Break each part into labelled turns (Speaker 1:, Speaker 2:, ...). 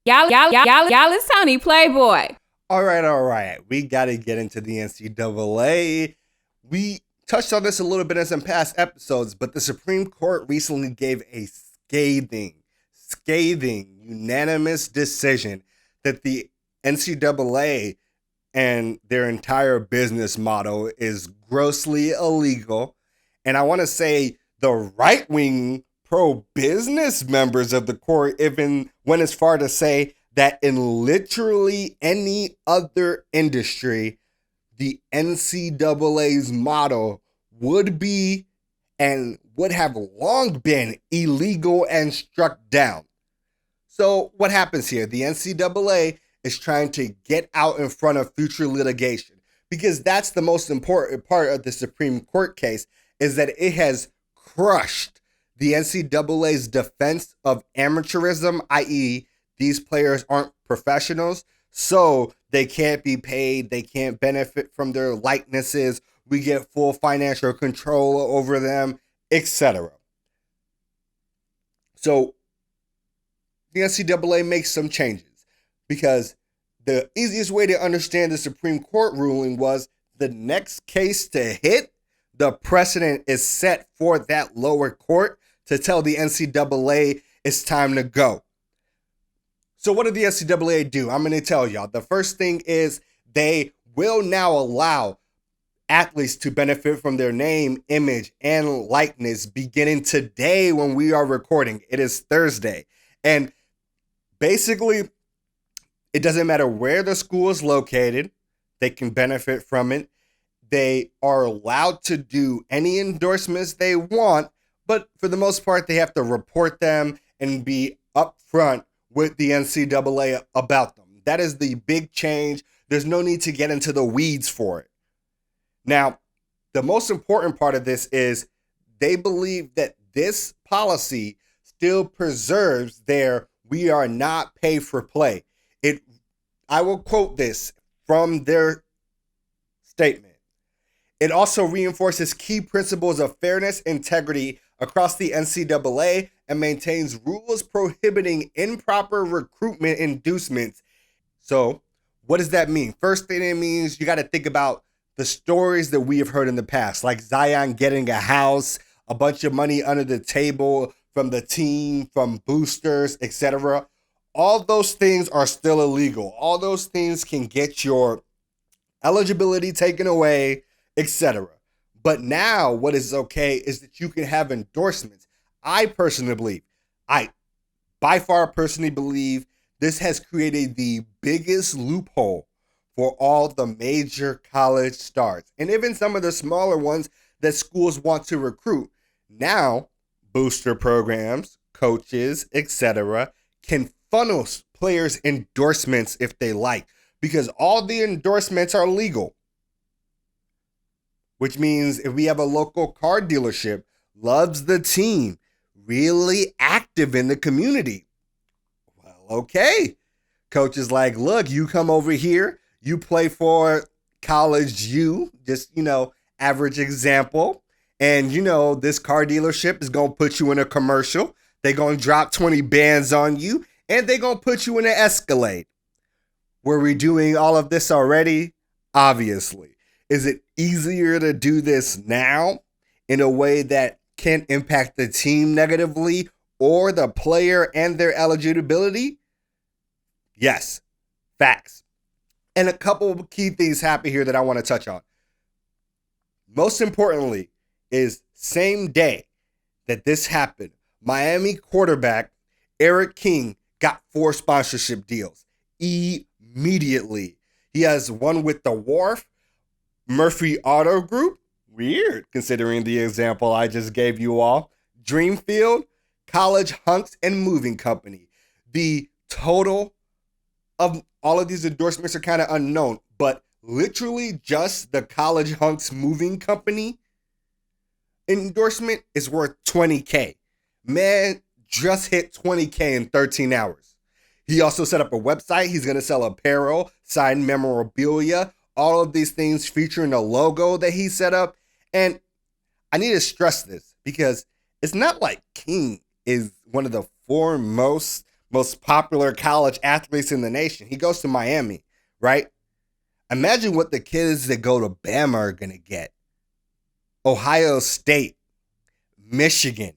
Speaker 1: Y'all, it's Tony Playboy.
Speaker 2: All right. We got to get into the NCAA. We touched on this a little bit in some past episodes, but the Supreme Court recently gave a scathing, unanimous decision that the NCAA and their entire business model is grossly illegal. And I want to say the right-wing pro-business members of the court even went as far to say that in literally any other industry, the NCAA's model would be and would have long been illegal and struck down. So what happens here? The NCAA is trying to get out in front of future litigation, because that's the most important part of the Supreme Court case, is that it has crushed the NCAA's defense of amateurism, i.e., these players aren't professionals, so they can't be paid, they can't benefit from their likenesses, we get full financial control over them, etc. So the NCAA makes some changes, because the easiest way to understand the Supreme Court ruling was the next case to hit, the precedent is set for that lower court to tell the NCAA it's time to go. So what did the NCAA do? I'm going to tell y'all. The first thing is they will now allow athletes to benefit from their name, image, and likeness beginning today when we are recording. It is Thursday. And basically, it doesn't matter where the school is located, they can benefit from it. They are allowed to do any endorsements they want, but for the most part, they have to report them and be upfront with the NCAA about them. That is the big change. There's no need to get into the weeds for it. Now, the most important part of this is they believe that this policy still preserves their "we are not pay for play." I will quote this from their statement. It also reinforces key principles of fairness, integrity across the NCAA, and maintains rules prohibiting improper recruitment inducements. So, what does that mean? First thing it means, you got to think about the stories that we have heard in the past, like Zion getting a house, a bunch of money under the table from the team, from boosters, etc. All those things are still illegal. All those things can get your eligibility taken away, etc. But now what is okay is that you can have endorsements. I by far personally believe this has created the biggest loophole for all the major college stars, and even some of the smaller ones that schools want to recruit. Now, booster programs, coaches, etc. can funnel players' endorsements if they like, because all the endorsements are legal. Which means if we have a local car dealership, loves the team, really active in the community, well, okay. Coach is like, look, you come over here, you play for college U, just, average example. And, this car dealership is going to put you in a commercial. They're going to drop 20 bands on you, and they're going to put you in an Escalade. Were we doing all of this already? Obviously. Is it easier to do this now in a way that can't impact the team negatively or the player and their eligibility? Yes, facts. And a couple of key things happen here that I want to touch on. Most importantly is same day that this happened, Miami quarterback Eric King got 4 sponsorship deals immediately. He has one with the Wharf, Murphy Auto Group, weird considering the example I just gave you all, Dreamfield, College Hunks, and Moving Company. The total of all of these endorsements are kind of unknown, but literally just the College Hunks Moving Company endorsement is worth $20K. Man just hit $20K in 13 hours. He also set up a website. He's going to sell apparel, signed memorabilia, all of these things featuring a logo that he set up. And I need to stress this because it's not like King is one of the foremost, most popular college athletes in the nation. He goes to Miami, right? Imagine what the kids that go to Bama are going to get. Ohio State, Michigan.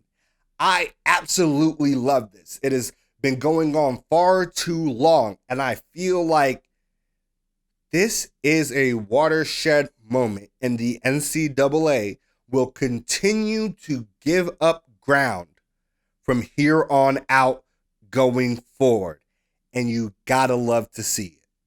Speaker 2: I absolutely love this. It has been going on far too long, and I feel like this is a watershed moment, and the NCAA will continue to give up ground from here on out going forward. And you gotta love to see it.